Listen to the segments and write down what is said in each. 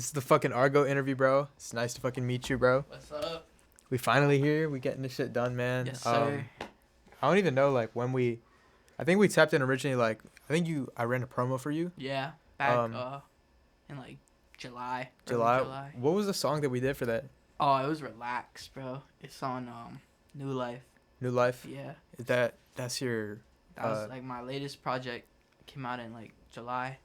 This is the fucking Argo interview, bro. It's nice to fucking meet you, bro. What's up? We finally here. We getting this shit done, man. Yes, sir. I don't even know like when we. I think we tapped in originally. Like I ran a promo for you. Yeah, back in like July. July. What was the song that we did for that? Oh, it was Relax, bro. It's on New Life. New Life. Yeah. That's your. That was like my latest project. Came out in like July,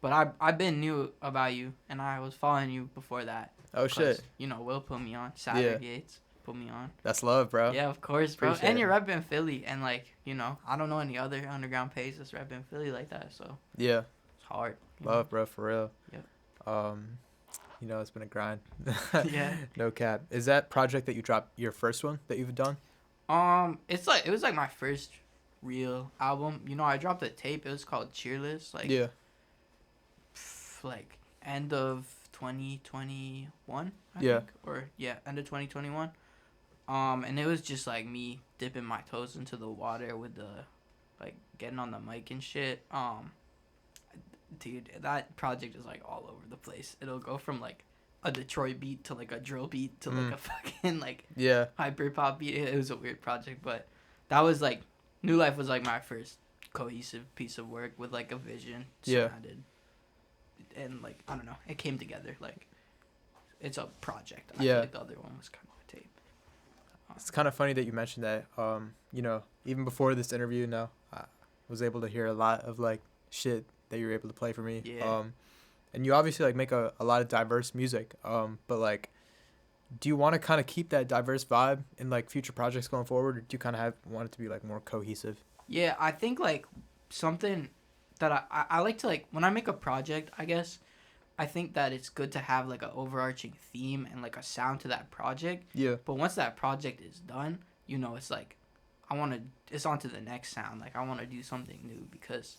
but I've been new about you, and I was following you before that. Oh shit. You know, Will put me on. SaturnGates put me on. That's love, bro. Yeah, of course, bro. Appreciate and it. you're repping Philly, and like I don't know any other underground pages that's repping Philly like that. So Yeah. it's hard. Love, bro, for real. Yep. It's been a grind. Yeah. No cap. Is that project that you dropped your first one that you've done? It was like my first real album. I dropped a tape. It was called Cheerless. Like Yeah. Like end of 2021. I Yeah. think. Or end of 2021. And it was just like me dipping my toes into the water with the, like getting on the mic and shit. Dude, that project is like all over the place. It'll go from like a Detroit beat to like a drill beat to like a fucking like hyper pop beat. It was a weird project, but that was like New Life was like my first cohesive piece of work with like a vision surrounded. And like I don't know, it came together like it's a project. I feel like the other one was kind of a tape. It's kind of funny that you mentioned that. Even before this interview, I was able to hear a lot of like shit that you were able to play for me. Yeah. And you obviously like make a lot of diverse music. But like, do you want to kind of keep that diverse vibe in like future projects going forward, or do you kind of want it to be like more cohesive? Yeah, I think like something that I like to like when I make a project, I guess I think that it's good to have like an overarching theme and like a sound to that project. Yeah. But once that project is done, it's like it's on to the next sound. Like I want to do something new because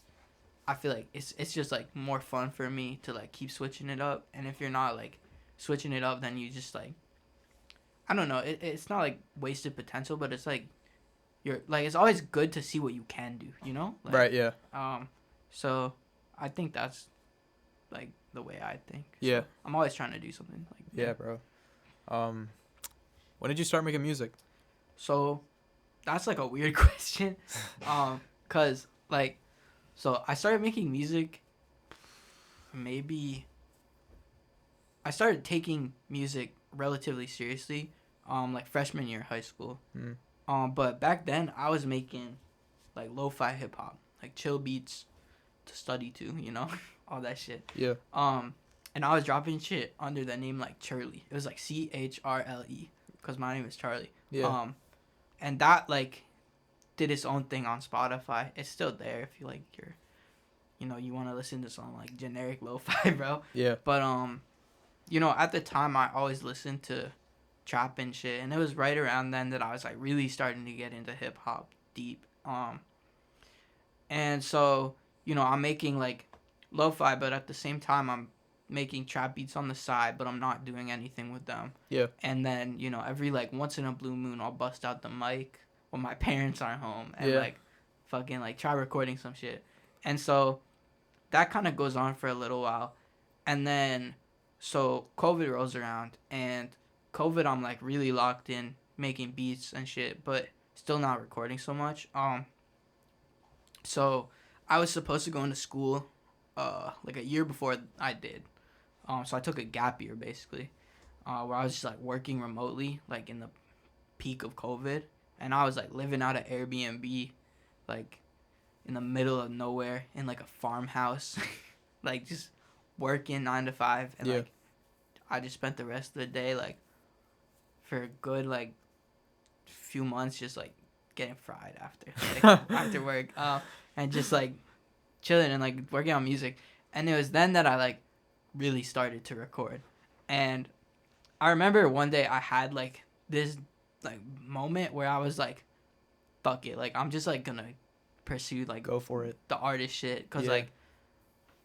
I feel like it's just like more fun for me to like keep switching it up. And if you're not like switching it up, then you just like I don't know. It's not like wasted potential, but it's like you're like it's always good to see what you can do. Like, Right. Yeah. So I think that's like the way I think. Yeah. So I'm always trying to do something like that. Yeah, bro. When did you start making music? So that's like a weird question. Cause like so I started making music I started taking music relatively seriously like freshman year of high school. But back then I was making like lo-fi hip hop, like chill beats to study to, all that shit. Yeah. And I was dropping shit under the name like Charlie. It was like CHRLE because my name is Charlie. Yeah. And that like did its own thing on Spotify. It's still there if you like you want to listen to some like generic lo-fi, bro. Yeah. But at the time I always listened to trap and shit, and it was right around then that I was like really starting to get into hip hop deep. And so I'm making like lo-fi, but at the same time I'm making trap beats on the side, but I'm not doing anything with them. Yeah. And then every like once in a blue moon I'll bust out the mic when my parents aren't home and like fucking like try recording some shit. And so that kind of goes on for a little while, and then so COVID rolls around, and COVID I'm like really locked in making beats and shit, but still not recording so much. So I was supposed to go into school like a year before I did. So I took a gap year basically, where I was just like working remotely like in the peak of COVID, and I was like living out of Airbnb like in the middle of nowhere in like a farmhouse like just working 9 to 5, and like I just spent the rest of the day like for a good like few months just like getting fried after work and just like chilling and like working on music. And it was then that I like really started to record. And I remember one day I had like this like moment where I was like, fuck it, like I'm just like gonna pursue like go for it, the artist shit, because like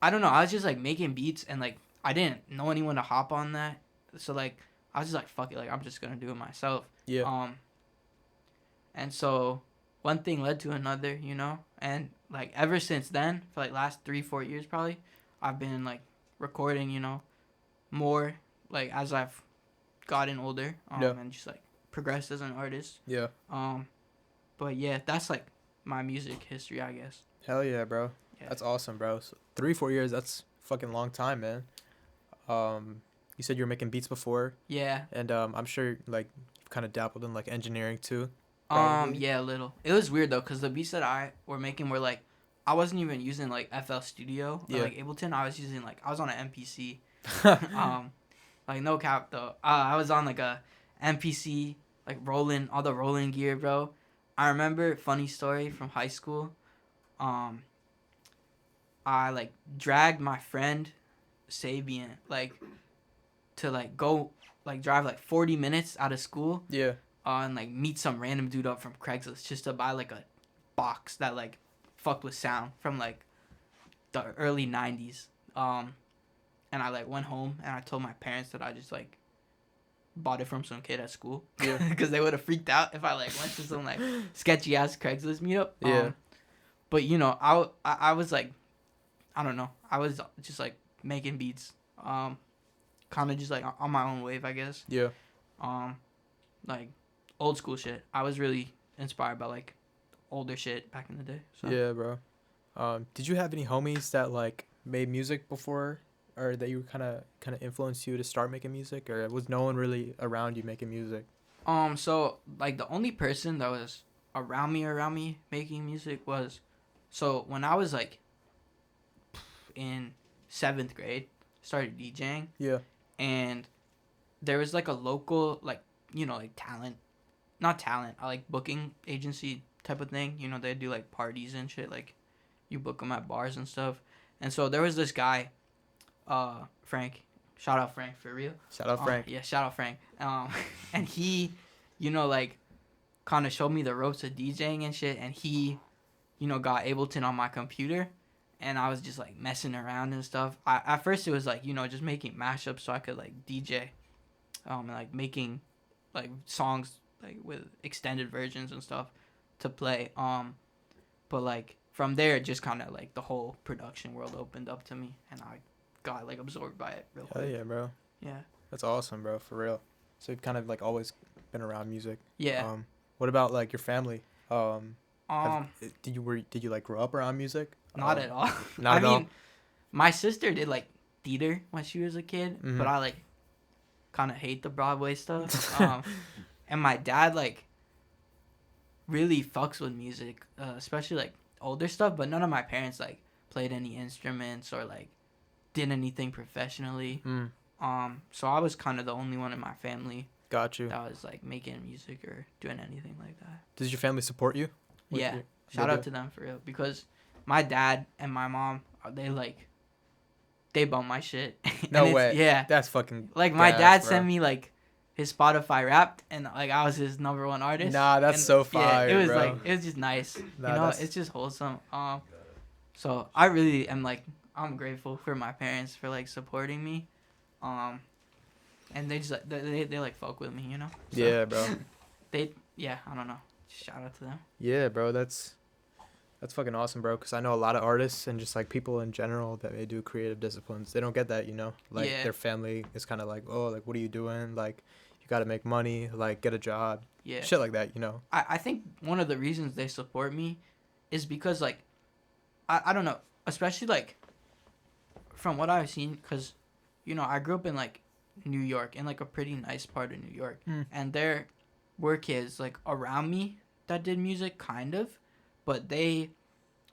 I don't know, I was just like making beats and like I didn't know anyone to hop on that, so like I was just like, fuck it, like I'm just gonna do it myself. And so one thing led to another, and like ever since then, for like last 3-4 years probably, I've been like recording, more like as I've gotten older, Yeah. and just like progressed as an artist. Yeah. But yeah, that's like my music history, I guess. Hell yeah, bro. Yeah. That's awesome, bro. So 3-4 years, that's fucking long time, man. You said you were making beats before, Yeah. and I'm sure like you've kind of dabbled in like engineering too. Probably. Yeah, a little. It was weird though, cause the beats that I were making were like, I wasn't even using like FL Studio or Yeah. like Ableton. I was using like I was on an MPC. Like no cap though. I was on like a MPC, like rolling all the rolling gear, bro. I remember funny story from high school. I like dragged my friend Sabian like to like go like drive like 40 minutes out of school. Yeah. And like meet some random dude up from Craigslist just to buy like a box that like fucked with sound from like the early 90s. And I like went home and I told my parents that I just like bought it from some kid at school. Yeah. Because they would have freaked out if I like went to some like sketchy ass Craigslist meetup. Yeah. But you know, I was like, I don't know, I was just like making beats, kind of just like on my own wave, I guess. Yeah. Like old school shit. I was really inspired by like older shit back in the day. So. Yeah, bro. Did you have any homies that like made music before, or that you kind of influenced you to start making music, or was no one really around you making music? So like the only person that was around me making music was, so when I was like in 7th grade, started DJing. Yeah. And there was like a local like, you know, like not talent, I like booking agency type of thing. You know, they do like parties and shit, like you book them at bars and stuff. And so there was this guy, Frank. Shout out Frank, for real. Shout out Frank. Yeah, shout out Frank. And he, you know, like kind of showed me the ropes of DJing and shit. And he, you know, got Ableton on my computer. And I was just like messing around and stuff. At first it was like, you know, just making mashups so I could like DJ, and like making like songs like with extended versions and stuff to play. But like from there, it just kind of like the whole production world opened up to me, and I got like absorbed by it real quick. Hell yeah, bro. Yeah. That's awesome, bro. For real. So you've kind of like always been around music. Yeah. What about like your family? Did you like grow up around music? Not at all. Not at all. My sister did like theater when she was a kid, Mhm. but I like kind of hate the Broadway stuff. And my dad like really fucks with music, especially like older stuff. But none of my parents like played any instruments or like did anything professionally. Mm. So I was kind of the only one in my family Got you. that was like making music or doing anything like that. Does your family support you? with Yeah. your- Shout they out do? to them for real, because my dad and my mom, they bum my shit. And No it's- way. Yeah. That's fucking. Like my gas, dad bro. sent me like his Spotify Wrapped, and like I was his #1 artist. Nah, that's And, so fire, Yeah, it was bro. like it was just nice. Nah, you know, that's- it's just wholesome. So I really am like, I'm grateful for my parents for like supporting me, and they just like they like fuck with me, you know. So Yeah, bro. I don't know. Shout out to them. Yeah, bro. That's fucking awesome, bro. Because I know a lot of artists and just like people in general that they do creative disciplines. They don't get that, you know. Like Yeah. their family is kind of like, oh, like what are you doing? Like you got to make money. Like get a job. Yeah. Shit like that, you know. I think one of the reasons they support me is because like I don't know, especially like from what I've seen, because you know I grew up in like New York, in like a pretty nice part of New York, and there were kids like around me that did music kind of, but they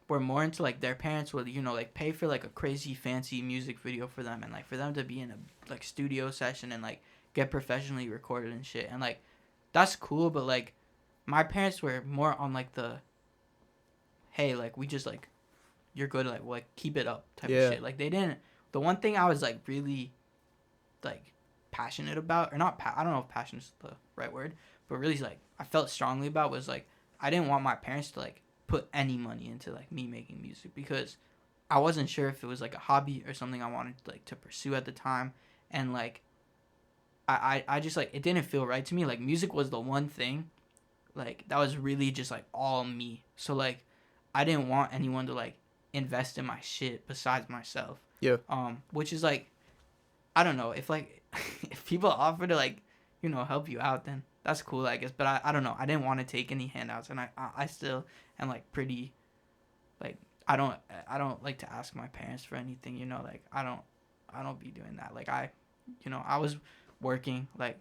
were more into like their parents would, you know, like pay for like a crazy fancy music video for them, and like for them to be in a like studio session and like get professionally recorded and shit, and like that's cool, but like my parents were more on like the, hey, like we just like you're good, like keep it up type Yeah. of shit. Like they didn't. The one thing I was like really like passionate about, or not I don't know if passion is the right word, but really like I felt strongly about was like I didn't want my parents to like put any money into like me making music, because I wasn't sure if it was like a hobby or something I wanted like to pursue at the time, and like I just like it didn't feel right to me. Like music was the one thing like that was really just like all me, so like I didn't want anyone to like invest in my shit besides myself. Yeah. Which is like I don't know if like if people offer to like help you out, then that's cool, I guess. But I don't know. I didn't want to take any handouts, and I still am like pretty like I don't like to ask my parents for anything. Like I don't be doing that. Like I was working, like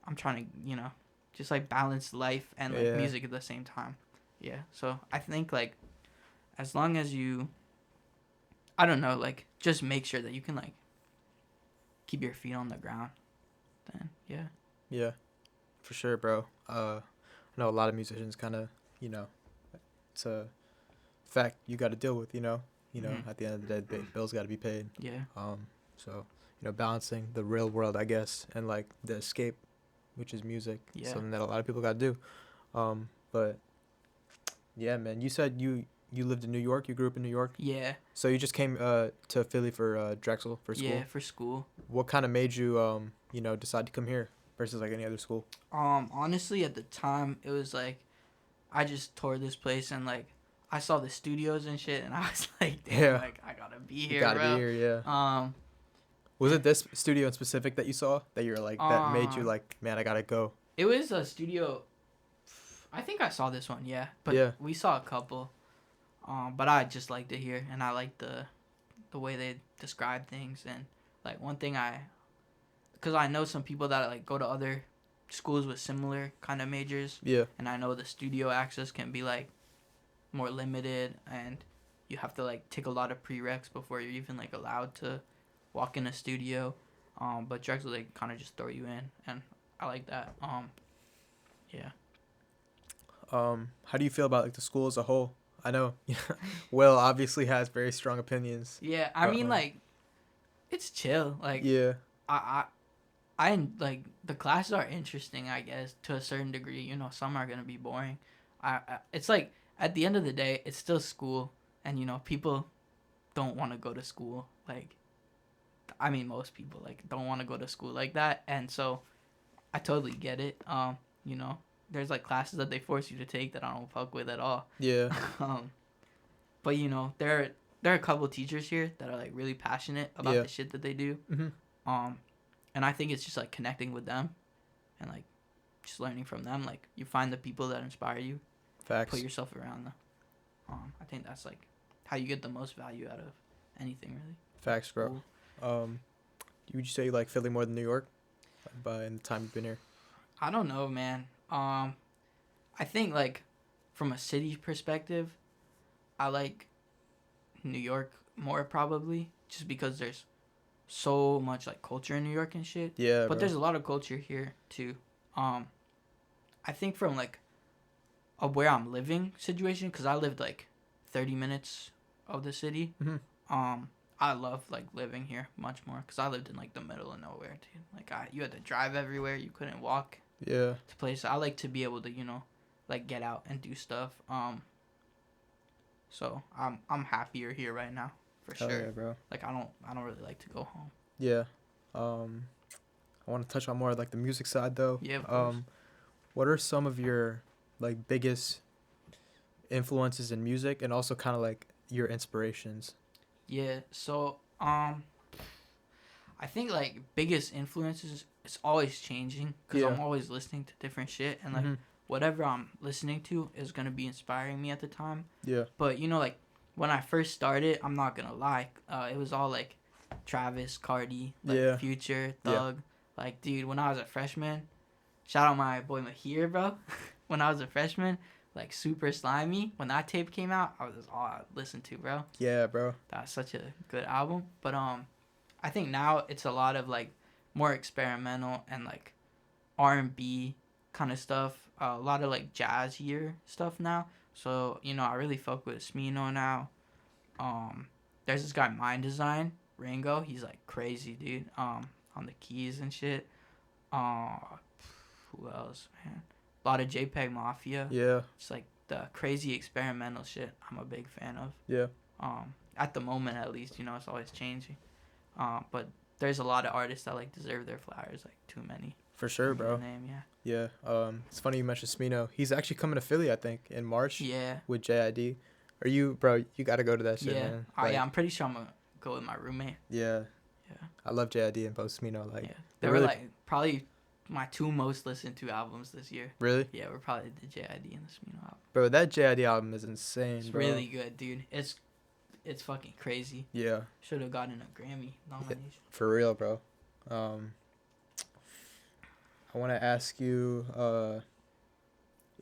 I'm trying to just like balance life and like music at the same time. Yeah. So I think like as long as you, I don't know, like just make sure that you can like keep your feet on the ground, then yeah. Yeah, for sure, bro. I know a lot of musicians kind of, it's a fact you got to deal with, at the end of the day, bills got to be paid. Yeah. So, balancing the real world, I guess, and like the escape, which is music, something that a lot of people got to do. But yeah, man, you said you lived in New York. You grew up in New York. Yeah. So you just came to Philly for Drexel for school. Yeah, for school. What kind of made you decide to come here versus like any other school? Honestly, at the time, it was like I just toured this place and like I saw the studios and shit, and I was like, damn, like I gotta be here, bro. Be here, yeah. Was it this studio in specific that you saw that you're like that made you like, man, I gotta go? It was a studio. I think I saw this one, yeah. But we saw a couple. But I just liked it here, and I liked the way they describe things, and like one thing because I know some people that like go to other schools with similar kind of majors. Yeah. And I know the studio access can be like more limited, and you have to like take a lot of prereqs before you're even like allowed to walk in a studio. But Drexel, they kind of just throw you in, and I like that. Yeah. How do you feel about like the school as a whole? I know Will obviously has very strong opinions. Yeah, I mean like it's chill. Like I like the classes are interesting, I guess, to a certain degree. Some are gonna be boring. It's like at the end of the day, it's still school, and people don't want to go to school. Like, I mean, most people like don't want to go to school like that, and so I totally get it. There's like classes that they force you to take that I don't fuck with at all. Yeah. But there are a couple teachers here that are like really passionate about the shit that they do. Mm-hmm. And I think it's just like connecting with them, and like just learning from them. Like you find the people that inspire you. Facts. Put yourself around them. I think that's like how you get the most value out of anything, really. Facts, bro. Cool. Would you say you like Philly more than New York? By the time you've been here. I don't know, man. I think like from a city perspective, I like New York more probably, just because there's so much like culture in New York and shit. Yeah. But there's a lot of culture here too. I think from like a where I'm living situation, because I lived like 30 minutes of the city. Mm-hmm. I love like living here much more, because I lived in like the middle of nowhere, dude. Like you had to drive everywhere. You couldn't walk. Yeah. To places. I like to be able to like get out and do stuff. So I'm happier here right now for sure. Yeah, bro. Like I don't really like to go home. Yeah. I want to touch on more like the music side though. Yeah. Of course. What are some of your like biggest influences in music, and also kind of like your inspirations? Yeah. So I think like biggest influences, it's always changing, because I'm always listening to different shit, and like whatever I'm listening to is gonna be inspiring me at the time. Yeah. But like when I first started, I'm not gonna lie, it was all like Travis, Carti, like Future, Thug. Like, dude, when I was a freshman, shout out my boy Mahir, bro. When I was a freshman, like Super Slimy, when that tape came out, I was all I listened to, bro. Yeah, bro. That's such a good album. But I think now it's a lot of like more experimental and like R&B kind of stuff. A lot of like jazzier stuff now. So I really fuck with Smino now. There's this guy Mind Design, Rango. He's like crazy, dude. On the keys and shit. Who else, man? A lot of JPEG Mafia. Yeah. It's like the crazy experimental shit I'm a big fan of. Yeah. At the moment, at least, it's always changing. But there's a lot of artists that like deserve their flowers, like too many. For sure, bro. Name, yeah. It's funny you mentioned Smino. He's actually coming to Philly, I think, in March. Yeah. With JID. Are you, bro? You gotta go to that shit, man. Yeah, I'm pretty sure I'm gonna go with my roommate. Yeah. Yeah. I love JID and Smino. Like, yeah. They were like probably my 2 most listened to albums this year. Really? Yeah, we're probably the JID and the Smino album. Bro, that JID album is insane, It's bro. really good, dude. It's fucking crazy. Yeah. Should have gotten a Grammy nomination. Yeah, for real, bro. I want to ask you,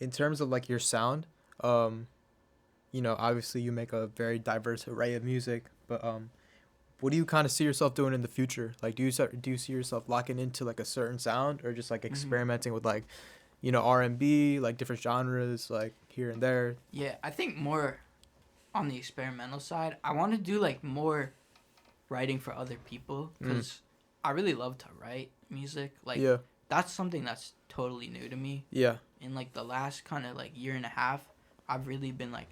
in terms of like your sound, obviously you make a very diverse array of music, but what do you kind of see yourself doing in the future? Like, do you see yourself locking into like a certain sound, or just like experimenting with like, R&B, like different genres, like here and there? Yeah, I think more on the experimental side. I want to do like more writing for other people, because I really love to write music. Like, that's something that's totally new to me. Yeah. In like the last kind of like year and a half, I've really been like,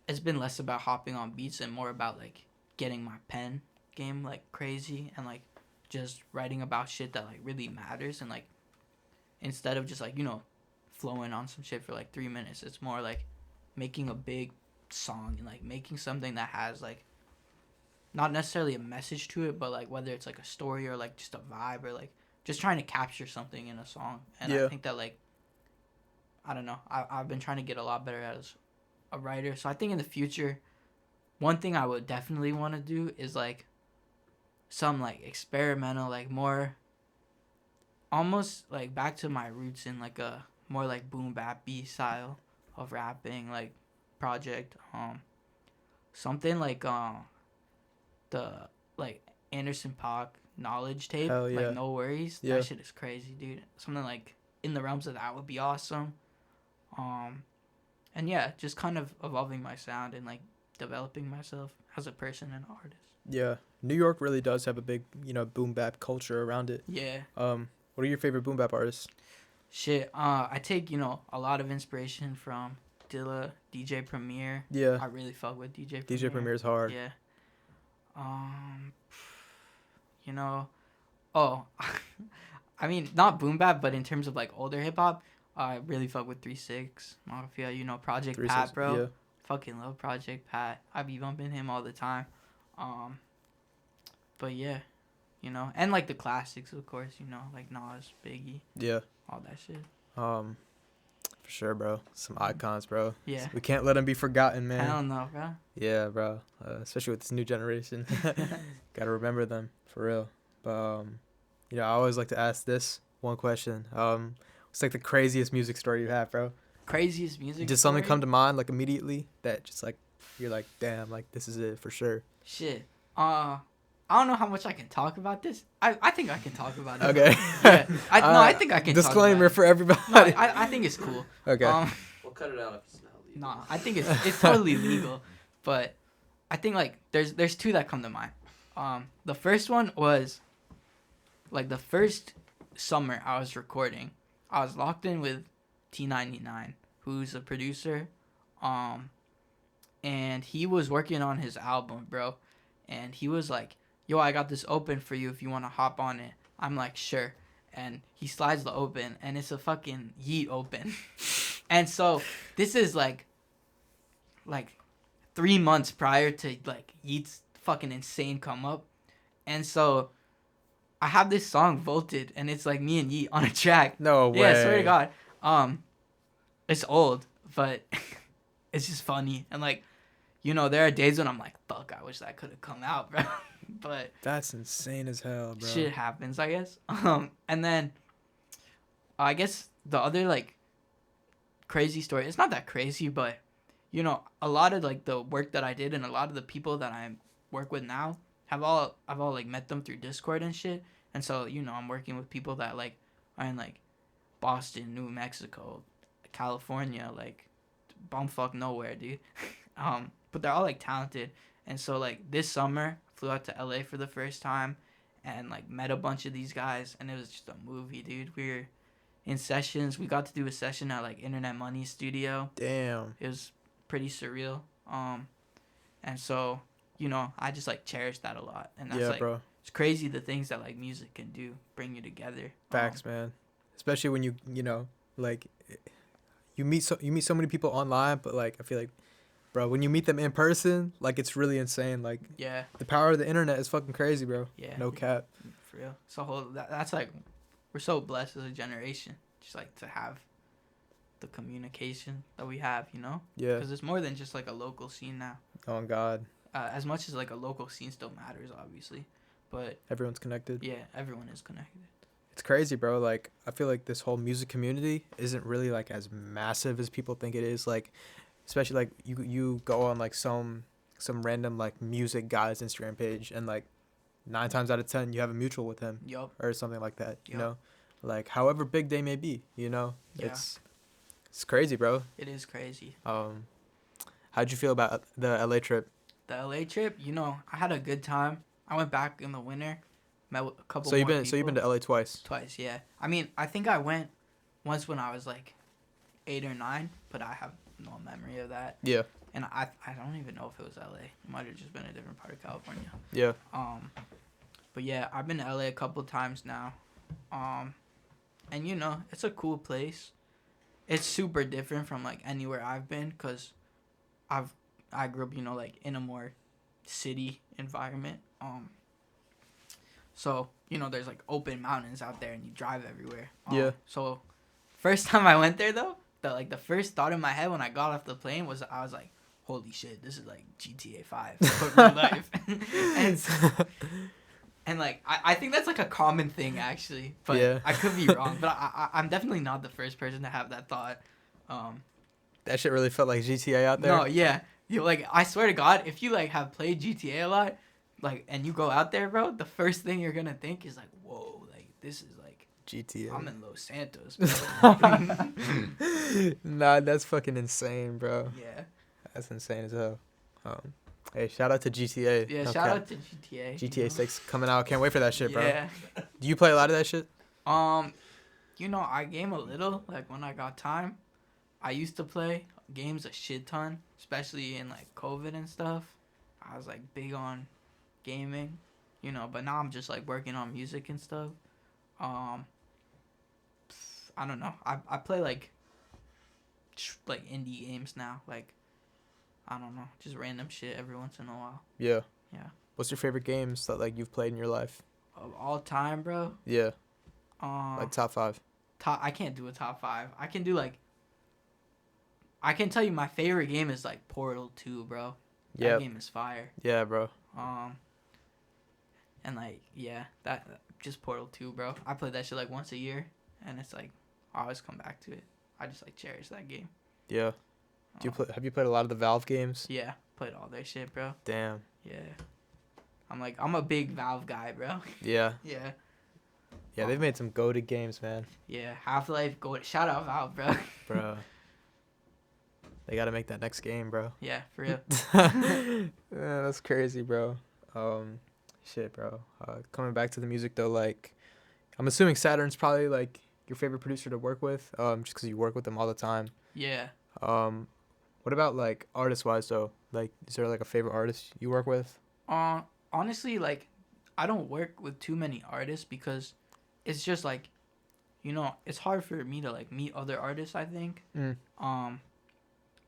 it's been less about hopping on beats and more about like getting my pen game like crazy, and like just writing about shit that like really matters, and like instead of just like flowing on some shit for like 3 minutes, it's more like making a big song and like making something that has like not necessarily a message to it, but like whether it's like a story or like just a vibe, or like just trying to capture something in a song. And I think that like, I don't know, I've been trying to get a lot better as a writer. So I think in the future, one thing I would definitely want to do is like some like experimental, like more almost like back to my roots in like a more like boom-bap style of rapping, like project. Something like the like Anderson .Paak knowledge tape. Hell yeah. Like No Worries. That shit is crazy, dude. Something like in the realms of that would be awesome. And yeah, just kind of evolving my sound and like developing myself as a person and artist. Yeah, New York really does have a big, boom bap culture around it. Yeah. What are your favorite boom bap artists? Shit, I take, a lot of inspiration from Dilla, DJ Premier. Yeah. I really fuck with DJ Premier. DJ Premier's hard. Yeah. Oh, I mean, not boom bap, but in terms of like older hip hop, I really fuck with 3-6 Mafia, Project Pat, bro. Yeah. Fucking love Project Pat. I be bumping him all the time. But yeah, and like the classics, of course, like Nas, Biggie. Yeah. All that shit. For sure, bro. Some icons, bro. Yeah. We can't let them be forgotten, man. Hell no, bro. Yeah, bro. Especially with this new generation. Gotta remember them, for real. But, I always like to ask this one question. What's like the craziest music story you have, bro? Craziest music Did something come to mind, like, immediately that just, like, you're like, damn, like, this is it for sure? Shit. I don't know how much I can talk about this. I think I can talk about it. Okay. Yeah. I think I can disclaimer talk about for everybody. No, I think it's cool. Okay. We'll cut it out if it's not legal. Nah, I think it's totally legal. But I think, like, there's 2 that come to mind. The first one was, like, the first summer I was recording. I was locked in with T99, who's a producer. And he was working on his album, bro. And he was like, yo, I got this open for you if you want to hop on it. I'm like, sure. And he slides the open, and it's a fucking Yeat open. And so this is like 3 months prior to like Yeat's fucking insane come up. And so I have this song vaulted, and it's like me and Yeat on a track. No way. Yeah, I swear to God. It's old, but it's just funny. And like, there are days when I'm like, fuck, I wish that could have come out, bro. But that's insane as hell, bro. Shit happens, I guess. And then I guess the other like crazy story, it's not that crazy, but a lot of like the work that I did and a lot of the people that I work with now I've all like met them through Discord and shit. And so, I'm working with people that like are in like Boston, New Mexico, California, like bumfuck nowhere, dude. But they're all like talented. And so like this summer flew out to LA for the first time and like met a bunch of these guys, and it was just a movie, dude. We were in sessions. We got to do a session at like Internet Money Studio. Damn. It was pretty surreal. And so, I just like cherish that a lot. And that's bro. It's crazy the things that like music can do, bring you together. Facts, man. Especially when like you meet so many people online, but like I feel like bro, when you meet them in person, like, it's really insane. Like, Yeah. the power of the internet is fucking crazy, bro. Yeah. No cap. For real. So that's like, we're so blessed as a generation, just like to have the communication that we have, you know? Yeah. Because it's more than just like a local scene now. Oh God. As much as like a local scene still matters, obviously, but Everyone's connected. yeah, everyone is connected. It's crazy, bro. Like, I feel like this whole music community isn't really like as massive as people think it is. Like, especially like you go on like some random like music guy's Instagram page, and like 9 times out of 10 you have a mutual with him. Yup. Or something like that. You Yup. know, like however big they may be. You know, Yeah. it's crazy, bro. It is crazy. How'd you feel about the LA trip? The LA trip, you know, I had a good time. I went back in the winter, met with a couple. So you've more been people. to LA twice. Twice, yeah. I mean, I think I went once when I was like 8 or 9, but I have no memory of that. Yeah. And I don't even know if it was LA. It might have just been a different part of California. Yeah. But yeah, I've been to LA a couple times now. And you know, it's a cool place. It's super different from like anywhere I've been, cause I grew up, you know, like in a more city environment. So you know, there's like open mountains out there, and you drive everywhere. Yeah. So first time I went there though, the first thought in my head when I got off the plane was I was like, holy shit, this is like GTA 5 for real life. And like I think that's like a common thing actually, but yeah. I could be wrong. But I'm definitely not the first person to have that thought. That shit really felt like GTA out there. No, yeah, you like I swear to God, if you like have played GTA a lot, like and you go out there, bro, the first thing you're gonna think is like, whoa, like this is like GTA. I'm in Los Santos, bro. Nah, that's fucking insane, bro. Yeah. That's insane as hell. Hey, shout out to GTA. Yeah, No shout cap. out to GTA. GTA 6 coming out. Can't wait for that shit, bro. Yeah. Do you play a lot of that shit? You know, I game a little, like when I got time. I used to play games a shit ton, especially in like COVID and stuff. I was like big on gaming, you know, but now I'm just like working on music and stuff. I don't know. I play like indie games now, like I don't know, just random shit every once in a while. Yeah. Yeah. What's your favorite games that like you've played in your life? Of all time, bro? Yeah. Like top 5. I can't do a top 5. I can do like I can tell you my favorite game is like Portal 2, bro. Yeah. That game is fire. Yeah, bro. And like yeah, that just Portal 2, bro. I play that shit like once a year, and it's like I always come back to it. I just like cherish that game. Yeah. Have you played a lot of the Valve games? Yeah, played all their shit, bro. Damn. Yeah. I'm a big Valve guy, bro. Yeah. Yeah. Yeah, they've made some goated games, man. Yeah, Half-Life, shout out Valve, bro. Bro. They gotta make that next game, bro. Yeah, for real. Yeah, that's crazy, bro. Shit, bro. Coming back to the music though, like, I'm assuming Saturn's probably like your favorite producer to work with, just because you work with them all the time. Yeah. What about like artist wise though? Like, is there like a favorite artist you work with? Honestly, like, I don't work with too many artists because it's just like, you know, it's hard for me to like meet other artists, I think.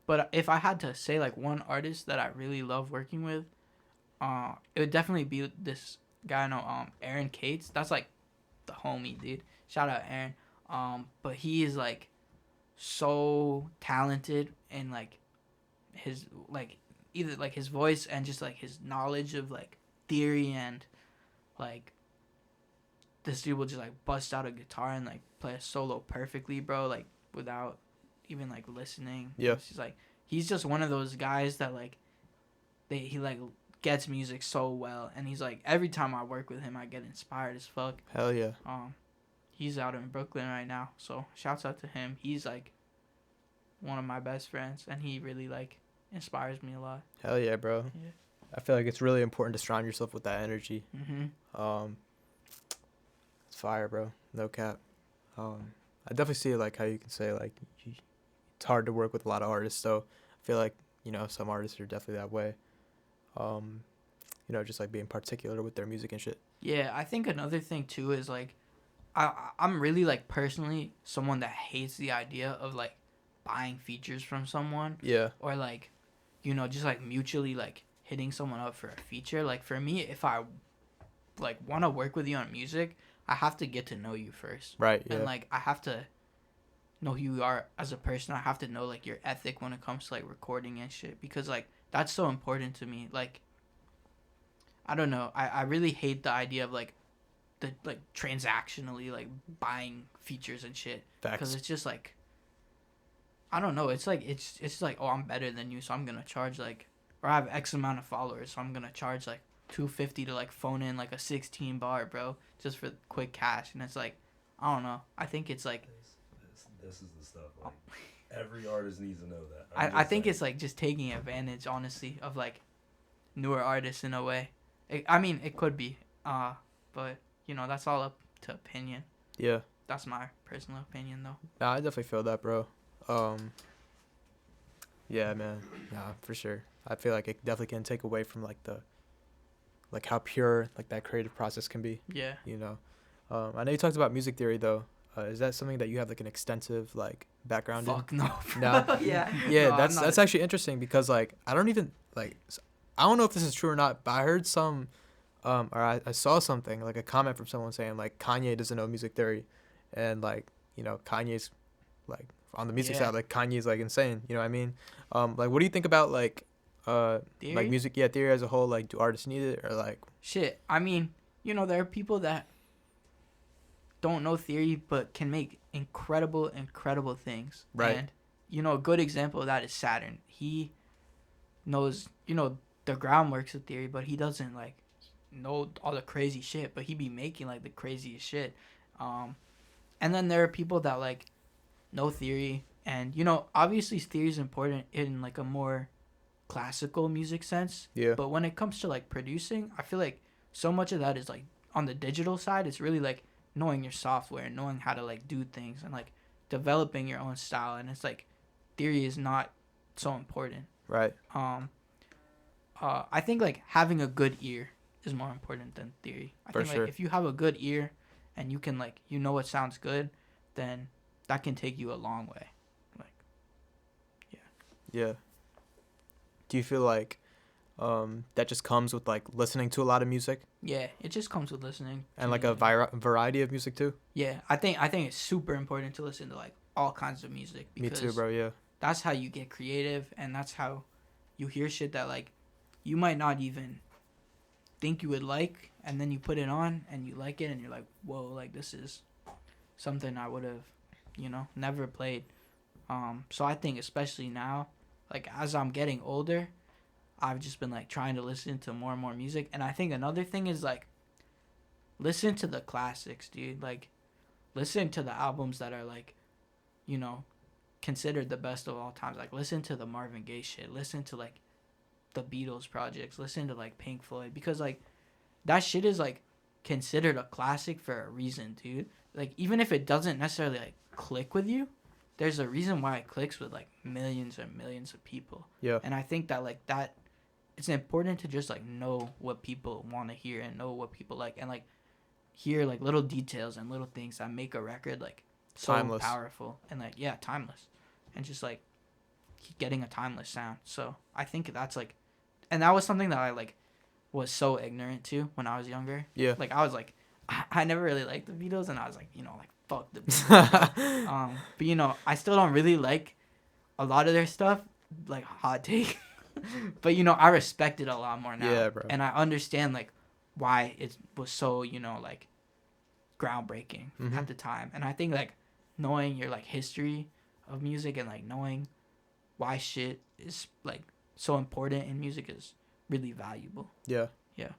But if I had to say like one artist that I really love working with, it would definitely be this guy I know, Aaron Cates. That's like the homie, dude. Shout out Aaron. But he is like so talented and like his like either like his voice and just like his knowledge of like theory, and like this dude will just like bust out a guitar and like play a solo perfectly, bro, like without even like listening. Yeah. It's just like he's just one of those guys that like he like gets music so well, and he's like every time I work with him I get inspired as fuck. Hell yeah. He's out in Brooklyn right now, so shouts out to him. He's like one of my best friends, and he really like inspires me a lot. Hell yeah, bro. Yeah. I feel like it's really important to surround yourself with that energy. It's fire, bro. No cap. I definitely see like how you can say like it's hard to work with a lot of artists. So I feel like, you know, some artists are definitely that way. You know, just like being particular with their music and shit. Yeah, I think another thing too is like I'm really like personally someone that hates the idea of like buying features from someone. Yeah. Or like you know, just like mutually like hitting someone up for a feature. Like for me, if I like want to work with you on music, I have to get to know you first. Right. Yeah. And like I have to know who you are as a person. I have to know like your ethic when it comes to like recording and shit, because like that's so important to me. Like I don't know, I really hate the idea of like the like transactionally like buying features and shit, because it's just like I don't know, it's like it's like, oh, I'm better than you, so I'm gonna charge like, or I have X amount of followers, so I'm gonna charge like $250 to like phone in like a 16 bar, bro, just for quick cash. And it's like, I don't know, I think it's like this is the stuff like every artist needs to know that. I think it's like just taking advantage, honestly, of like newer artists in a way. I mean, it could be, but you know, that's all up to opinion. Yeah. That's my personal opinion, though. Nah, I definitely feel that, bro. Yeah, man. Nah, for sure. I feel like it definitely can take away from like like how pure like that creative process can be. Yeah. You know, I know you talked about music theory though. Is that something that you have like an extensive like background in? Fuck no. No. Yeah. Yeah, No, that's actually interesting, because like I don't even like, I don't know if this is true or not, but I heard some, or I saw something like a comment from someone saying like Kanye doesn't know music theory, and like, you know, Kanye's like on the music side, like Kanye's like insane. You know what I mean? Like what do you think about like theory? like music theory as a whole? Like do artists need it, or like shit? I mean, you know, there are people that don't know theory but can make incredible things. Right. And you know, a good example of that is Saturn. He knows, you know, the groundworks of theory, but he doesn't like know all the crazy shit, but he be making like the craziest shit. And then there are people that like know theory, and you know, obviously theory is important in like a more classical music sense. Yeah. But when it comes to like producing, I feel like so much of that is like on the digital side. It's really like knowing your software, knowing how to like do things, and like developing your own style. And it's like theory is not so important. Right. I think like having a good ear is more important than theory. I think like if you have a good ear and you can like, you know what sounds good, then that can take you a long way. Like, yeah. Yeah. Do you feel like that just comes with like listening to a lot of music? Yeah, it just comes with listening. And like a variety of music too? Yeah, I think it's super important to listen to like all kinds of music. Me too, bro. Yeah. That's how you get creative, and that's how you hear shit that like you might not even think you would like, and then you put it on and you like it, and you're like, whoa, like this is something I would have, you know, never played. So I think especially now, like as I'm getting older, I've just been like trying to listen to more and more music. And I think another thing is like listen to the classics, dude. Like listen to the albums that are like, you know, considered the best of all times. Like listen to the Marvin Gaye shit. Listen to like the Beatles projects. Listen to like Pink Floyd, because like that shit is like considered a classic for a reason, dude. Like even if it doesn't necessarily like click with you, there's a reason why it clicks with like millions and millions of people. Yeah. And I think that like that, it's important to just like know what people want to hear and know what people like, and like hear like little details and little things that make a record like so timeless. Powerful and like, yeah, timeless, and just like getting a timeless sound. So I think that's like, and that was something that I like was so ignorant to when I was younger. Yeah. Like I was like, I never really liked the Beatles, and I was like, you know, like fuck the Beatles. But you know, I still don't really like a lot of their stuff, like hot take. But you know, I respect it a lot more now. Yeah, bro. And I understand like why it was so, you know, like groundbreaking at the time. And I think like knowing your like history of music and like knowing why shit is like so important in music is really valuable. Yeah. Yeah.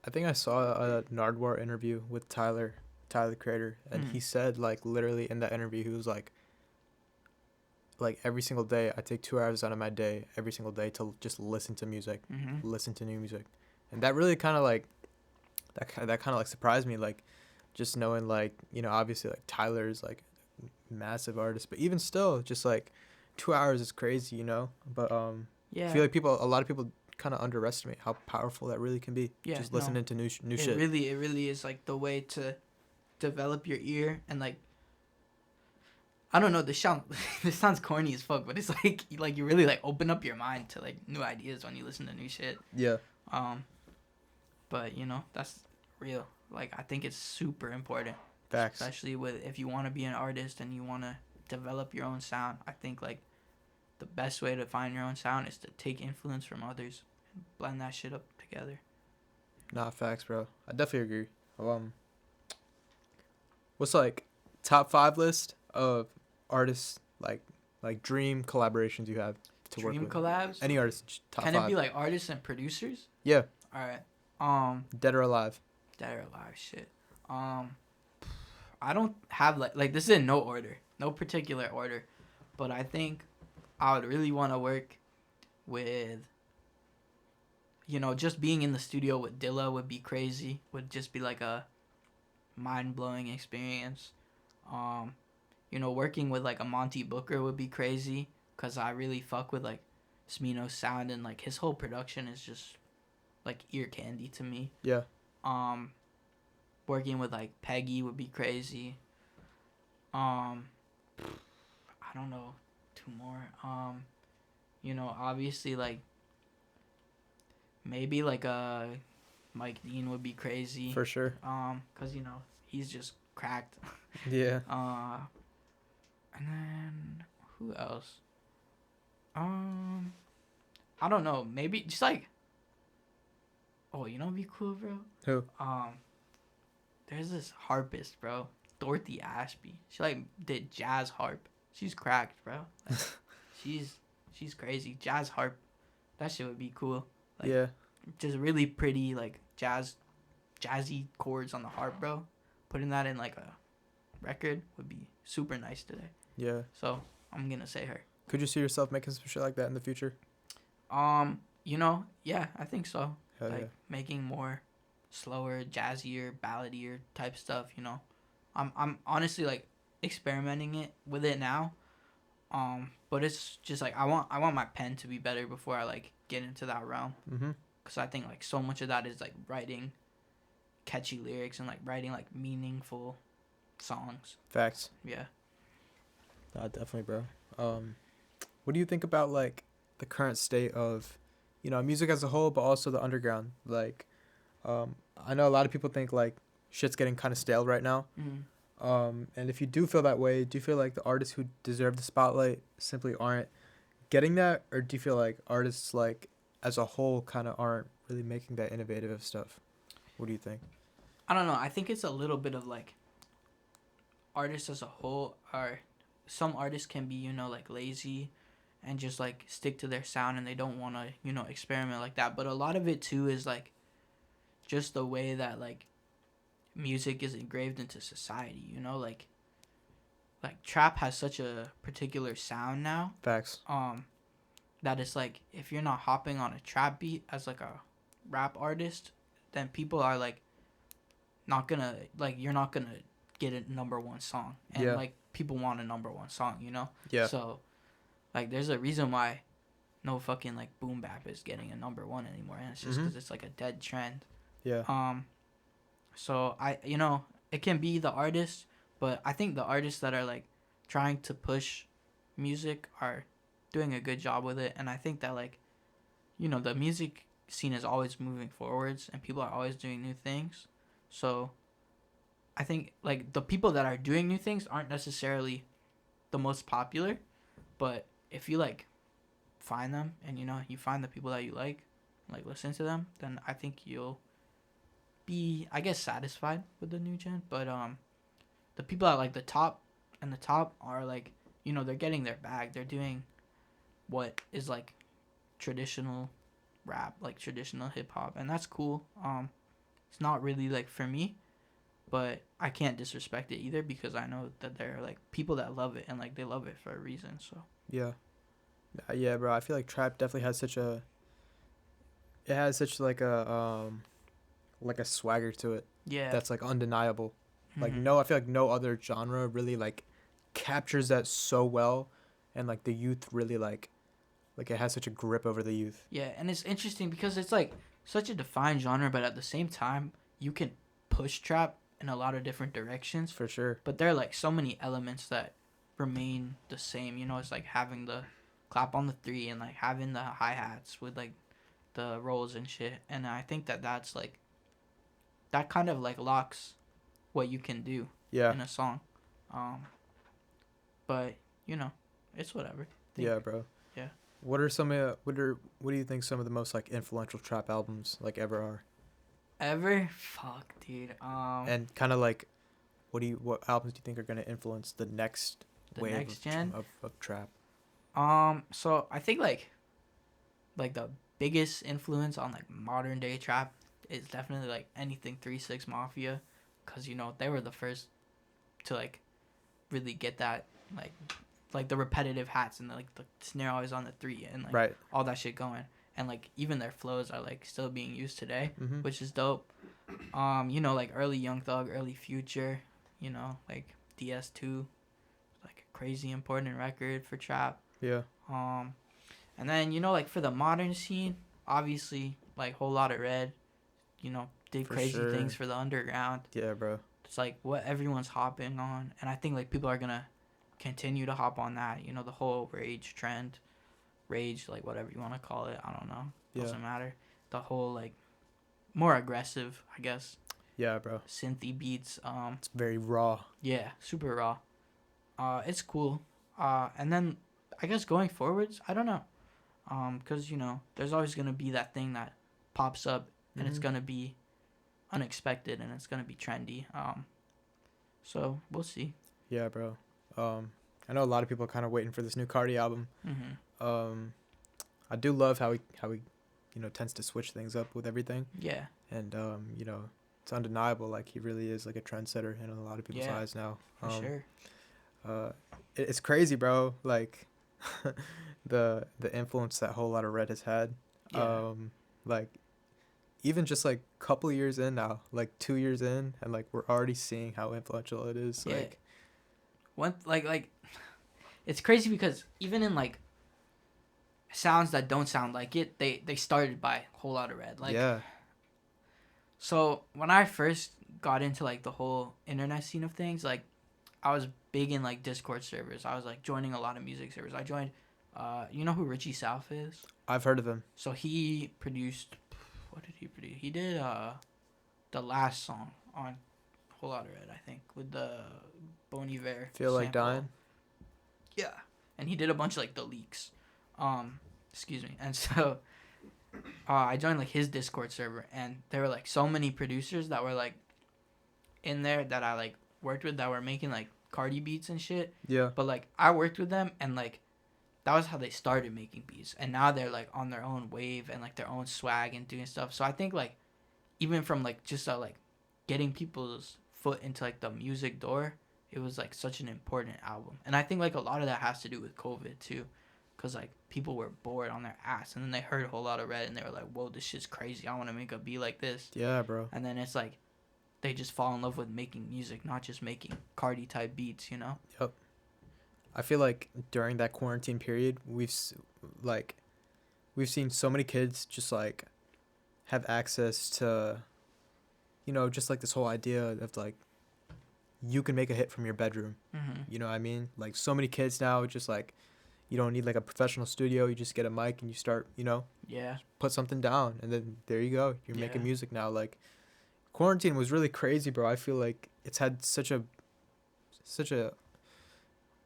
I think I saw a Nardwuar interview with Tyler the Creator, and he said like literally in that interview he was like every single day I take 2 hours out of my day every single day to just listen to music, listen to new music. And that really kind of like that kind of like surprised me, like just knowing like, you know, obviously like Tyler's like massive artist, but even still just like 2 hours is crazy, you know. But yeah, I feel like a lot of people kind of underestimate how powerful that really can be. Yeah, just listening to new shit. It really is like the way to develop your ear. And like I don't know. This sounds corny as fuck, but it's like you really like open up your mind to like new ideas when you listen to new shit. Yeah. But you know that's real. Like I think it's super important. Facts. Especially with if you want to be an artist and you want to develop your own sound. I think like the best way to find your own sound is to take influence from others and blend that shit up together. Nah, facts, bro. I definitely agree. What's like top 5 list of artists like dream collaborations you have to work Dream with? collabs? Any artist top Can 5. it be like artists and producers? Yeah. All right. Dead or alive? Dead or alive shit. I don't have like this is in no order, no particular order, but I think I would really want to work with, you know, just being in the studio with Dilla would be crazy. Would just be like a mind-blowing experience. You know, working with like a Monty Booker would be crazy because I really fuck with like Smino's sound and like his whole production is just like ear candy to me. Yeah. Working with like Peggy would be crazy. I don't know, 2 more. You know, obviously like maybe like Mike Dean would be crazy. For sure. 'Cause you know, he's just cracked. Yeah. And then who else? I don't know, maybe just like oh, you know what'd be cool, bro? Who? There's this harpist, bro. Dorothy Ashby. She like did jazz harp. She's cracked, bro. Like, she's crazy. Jazz harp. That shit would be cool. Like, yeah. Just really pretty like jazzy chords on the harp, bro. Putting that in like a record would be super nice today. Yeah. So I'm gonna say her. Could you see yourself making some shit like that in the future? You know, yeah, I think so. Hell like yeah. making more slower, jazzier, balladier type stuff, you know. I'm honestly like experimenting with it now. But it's just like I want my pen to be better before I like get into that realm. Mhm. Cuz I think like so much of that is like writing catchy lyrics and like writing like meaningful songs. Facts. Yeah. Definitely, bro. What do you think about like the current state of, you know, music as a whole, but also the underground? Like, I know a lot of people think like shit's getting kind of stale right now. And if you do feel that way, do you feel like the artists who deserve the spotlight simply aren't getting that, or do you feel like artists like as a whole kind of aren't really making that innovative stuff? What do you think? I don't know. I think it's a little bit of like artists as a whole are some artists can be, you know, like lazy and just like stick to their sound and they don't want to, you know, experiment like that. But a lot of it too is like just the way that like music is engraved into society, you know, like trap has such a particular sound now. Facts. That it's like if you're not hopping on a trap beat as like a rap artist, then people are like not gonna like you're not gonna get a number 1 song, and Yeah. like people want a number 1 song, you know. Yeah. So like there's a reason why no fucking like boom-bap is getting a number 1 anymore, and it's just because it's like a dead trend. Yeah. So you know, it can be the artist, but I think the artists that are like trying to push music are doing a good job with it, and I think that like, you know, the music scene is always moving forwards and people are always doing new things. So I think like the people that are doing new things aren't necessarily the most popular, but if you like find them and, you know, you find the people that you like listen to them, then I think you'll be, I guess, satisfied with the new gen. But the people at like the top are like, you know, they're getting their bag. They're doing what is like traditional rap, like traditional hip hop, and that's cool. It's not really like for me, but I can't disrespect it either because I know that there are like people that love it and like they love it for a reason. So Yeah. Yeah, bro. I feel like trap definitely has such a like a swagger to it. yeah, That's like undeniable. Like Mhm. no, I feel like no other genre really like captures that so well, and like the youth really like it has such a grip over the youth. Yeah, and it's interesting because it's like such a defined genre, but at the same time, you can push trap in a lot of different directions. For sure. But there are like so many elements that remain the same. You know, it's like having the clap on the 3 and like having the hi-hats with like the rolls and shit. And I think that's like that kind of like locks what you can do in a song. But you know, it's whatever. Yeah, bro. Yeah. What do you think some of the most like influential trap albums like ever are? Ever? Fuck, dude. And kind of like, what albums do you think are gonna influence the next wave next gen of trap? So I think like the biggest influence on like modern day trap is definitely like anything 3-6 Mafia, cause you know they were the first to like really get that like the repetitive hats and the snare always on the 3 and like all that shit going, and like even their flows are like still being used today, which is dope. You know, like early Young Thug, early Future, you know, like DS2, like a crazy important record for trap. Yeah. And then you know, like for the modern scene, obviously like Whole Lotta Red, you know, did For crazy sure. things for the underground. Yeah, bro. It's like what everyone's hopping on, and I think like people are gonna continue to hop on that. You know, the whole rage trend, like whatever you want to call it. I don't know. Doesn't matter. The whole like more aggressive, I guess. Yeah, bro. Synthy beats. It's very raw. Yeah, super raw. It's cool. And then I guess going forwards, I don't know. Cause you know, there's always gonna be that thing that pops up, and it's gonna be unexpected, and it's gonna be trendy. So we'll see. Yeah, bro. I know a lot of people are kind of waiting for this new Carti album. I do love how he you know tends to switch things up with everything. Yeah. And you know, it's undeniable. Like he really is like a trendsetter in a lot of people's eyes now. For sure. It's crazy, bro. Like the influence that Whole Lotta Red has had. Yeah. Like even just like couple years in now, like 2 years in, and like we're already seeing how influential it is. Yeah. Like One like it's crazy because even in like sounds that don't sound like it, they started by Whole Lotta Red. Like yeah. So when I first got into like the whole internet scene of things, like I was big in like Discord servers. I was like joining a lot of music servers. I joined you know who Richie South is? I've heard of him. So he produced, what did he produce? He did the last song on Whole Lotta Red, I think, with the Bon Iver Feel Like sample. Dying. Yeah, and he did a bunch of like the leaks. Excuse me. And so I joined like his Discord server, and there were like so many producers that were like in there that I like worked with that were making like Carti beats and shit. Yeah. But like I worked with them, and like that was how they started making beats, and now they're like on their own wave and like their own swag and doing stuff. So I think like even from like just like getting people's foot into like the music door, it was like such an important album. And I think like a lot of that has to do with COVID too, because like people were bored on their ass, and then they heard a Whole Lotta Red, and they were like, whoa, this shit's crazy, I want to make a beat like this. Yeah, bro. And then it's like they just fall in love with making music, not just making Carti type beats, you know? Yep. I feel like during that quarantine period, we've seen so many kids just like have access to, you know, just like this whole idea of like you can make a hit from your bedroom. You know what I mean? Like so many kids now just like you don't need like a professional studio. You just get a mic and you start, you know, put something down, and then there you go. You're making music now. Like quarantine was really crazy, bro. I feel like it's had such a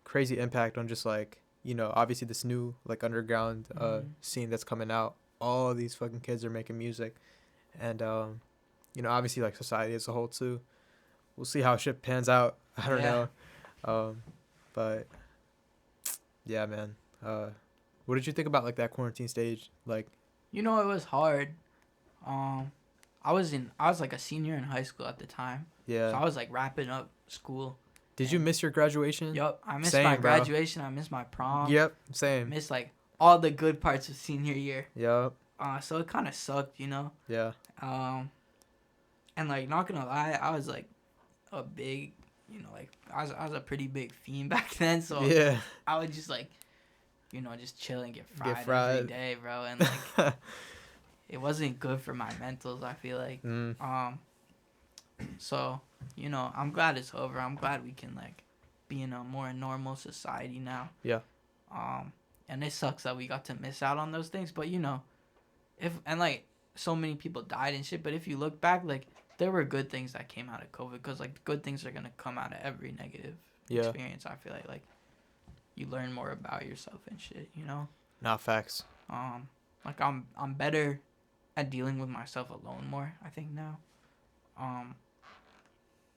crazy impact on just like, you know, obviously this new like underground scene that's coming out. All these fucking kids are making music, and you know, obviously like society as a whole too. We'll see how shit pans out. I don't know. But yeah, man. What did you think about like that quarantine stage? Like, you know, it was hard. I was like a senior in high school at the time. Yeah. So I was like wrapping up school. Did you miss your graduation? Yup, I missed Same, my bro. graduation. I missed my prom. Yep, I same. missed like all the good parts of senior year. Yep. So it kind of sucked, you know. Yeah. And like not gonna lie, I was like a big, you know, like I was a pretty big fiend back then. So yeah, I would just like, you know, just chill and get fried every day, bro. And like it wasn't good for my mentals, I feel like. So, you know, I'm glad it's over. I'm glad we can like be in a more normal society now. Yeah. And it sucks that we got to miss out on those things, but you know, like so many people died and shit, but if you look back, like there were good things that came out of COVID, because like good things are gonna come out of every negative experience. I feel like you learn more about yourself and shit, you know. Nah, facts. Like I'm better at dealing with myself alone more, I think now. And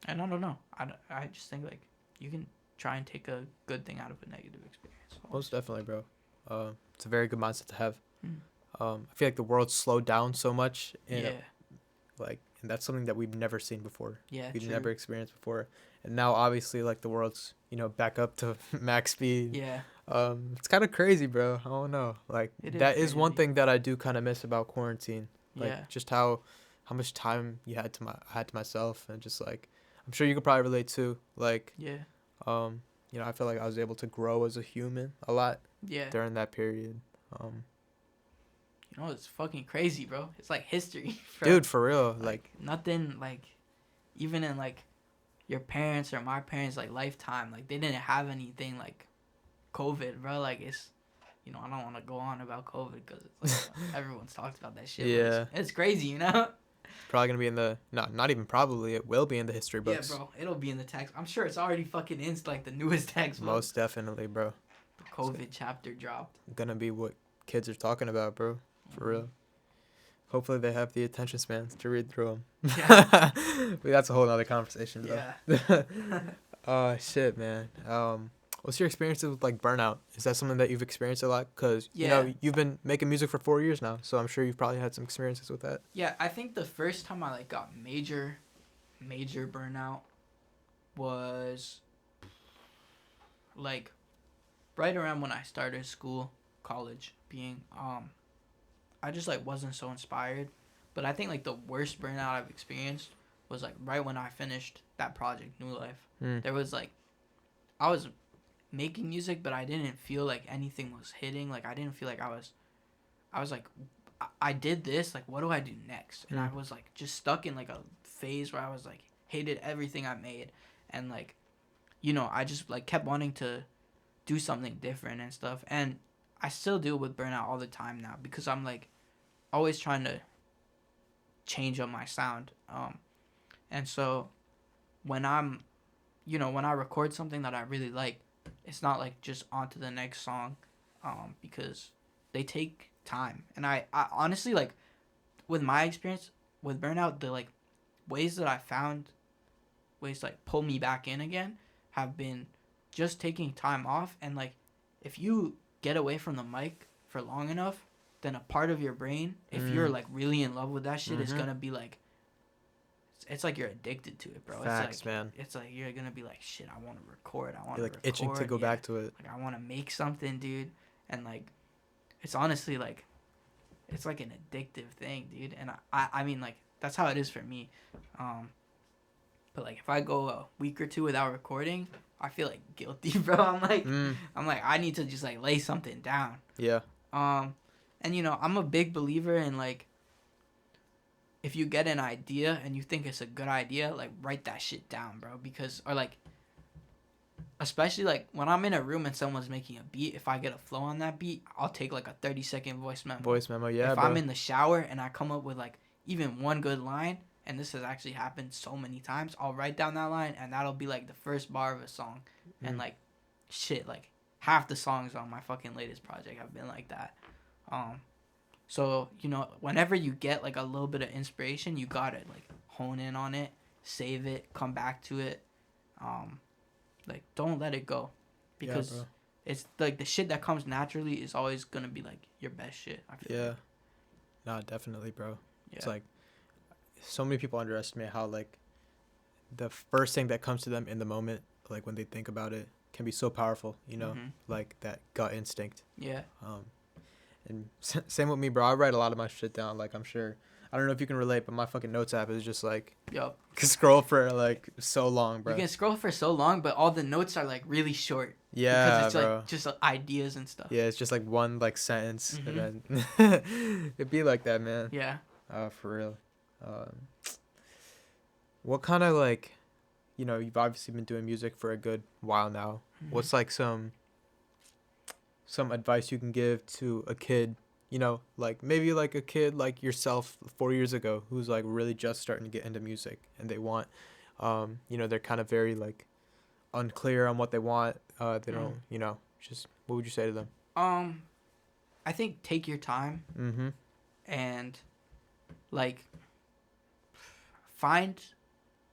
I don't know. I just think like you can try and take a good thing out of a negative experience. Most definitely, bro. It's a very good mindset to have. Mm. I feel like the world's slowed down so much, and Yeah. and that's something that we've never seen before. Yeah. We've True. never experienced before, and now obviously like the world's back up to max speed. Yeah. It's kind of crazy, bro. I don't know. Like that is one thing that I do kind of miss about quarantine. Like just how much time I had to myself, and just like I'm sure you could probably relate to. Like I feel like I was able to grow as a human a lot. Yeah. During that period. It's fucking crazy, bro. It's like history, bro. Dude, for real. Like nothing, like even in like your parents or my parents like lifetime, like they didn't have anything like COVID, bro. Like it's I don't want to go on about COVID because it's like everyone's talked about that shit. Yeah. It's crazy, you know. Probably gonna be in the not even probably, it will be in the history books. Yeah, bro. It'll be in the text. I'm sure it's already fucking in like the newest textbook. Most definitely, bro. The COVID chapter dropped. Gonna be what kids are talking about, bro. For real. Hopefully they have the attention spans to read through them. Yeah. That's a whole other conversation, though. Yeah. Shit, man. What's your experiences with like burnout? Is that something that you've experienced a lot? Because you've been making music for 4 years now, so I'm sure you've probably had some experiences with that. Yeah, I think the first time I like got major burnout was like right around when I started college being I just like wasn't so inspired. But I think like the worst burnout I've experienced was like right when I finished that project, New Life. There was like I was making music, but I didn't feel like anything was hitting. Like I didn't feel like I was like I did this, like what do I do next? And I was like just stuck in like a phase where I was like hated everything I made, and like I just like kept wanting to do something different and stuff. And I still deal with burnout all the time now because I'm like always trying to change up my sound. And so when I'm when I record something that I really like, it's not like just on to the next song, because they take time. And I honestly, like, with my experience with burnout, the like ways that I found ways to like pull me back in again have been just taking time off. And like if you get away from the mic for long enough, then a part of your brain, if you're like really in love with that shit, is gonna be like, it's like you're addicted to it, bro. Facts, it's like, man. It's like you're gonna be like, shit, I want to record. I want to like record. itching to go back to it. Like I want to make something, dude. And like, it's honestly like, it's like an addictive thing, dude. And I mean, like that's how it is for me. But like if I go a week or two without recording, I feel like guilty, bro. I'm like I need to just like lay something down. Yeah. And I'm a big believer in like, if you get an idea and you think it's a good idea, like write that shit down, bro. Because or like, especially like when I'm in a room and someone's making a beat, if I get a flow on that beat, I'll take like a 30-second voice memo. Yeah. If bro. I'm in the shower and I come up with like even one good line, and this has actually happened so many times, I'll write down that line and that'll be like the first bar of a song. And like shit, like half the songs on my fucking latest project have been like that. So whenever you get like a little bit of inspiration, you gotta like hone in on it, save it, come back to it. Like don't let it go, because it's like the shit that comes naturally is always gonna be like your best shit, I feel. Like. Nah, definitely, bro. Yeah. It's like so many people underestimate how like the first thing that comes to them in the moment, like when they think about it, can be so powerful, like that gut instinct. Yeah. And same with me, bro. I write a lot of my shit down. Like I'm sure, I don't know if you can relate, but my fucking notes app is just like, yup, can scroll for like so long, bro. You can scroll for so long, but all the notes are like really short. Yeah, because it's bro. like just ideas and stuff. Yeah, it's just like one like sentence, and then it'd be like that, man. Yeah. For real. What kind of like, you know, you've obviously been doing music for a good while now. Mm-hmm. What's like some advice you can give to a kid, you know, like maybe like a kid like yourself 4 years ago who's like really just starting to get into music and they want, you know, they're kind of very like unclear on what they want. They don't, you know, just what would you say to them? I think take your time. Mm-hmm. And like find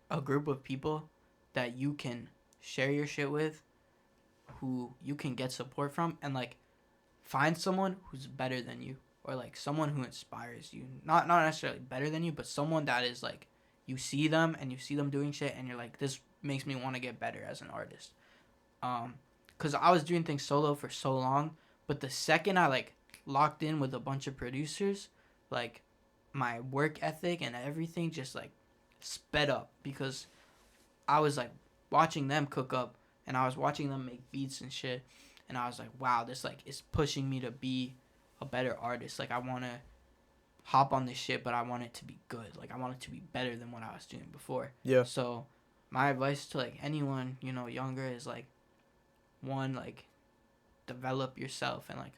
a group of people that you can share your shit with, who you can get support from, and like find someone who's better than you, or like someone who inspires you. Not necessarily better than you, but someone that is like, you see them and you see them doing shit and you're like, this makes me want to get better as an artist. Cuz I was doing things solo for so long, but the second I like locked in with a bunch of producers, like my work ethic and everything just like sped up, because I was like watching them cook up and I was watching them make beats and shit, and I was like, wow, this like is pushing me to be a better artist. Like I want to hop on this shit, but I want it to be good. Like I want it to be better than what I was doing before. Yeah. So my advice to like anyone, you know, younger is like, one, like develop yourself and like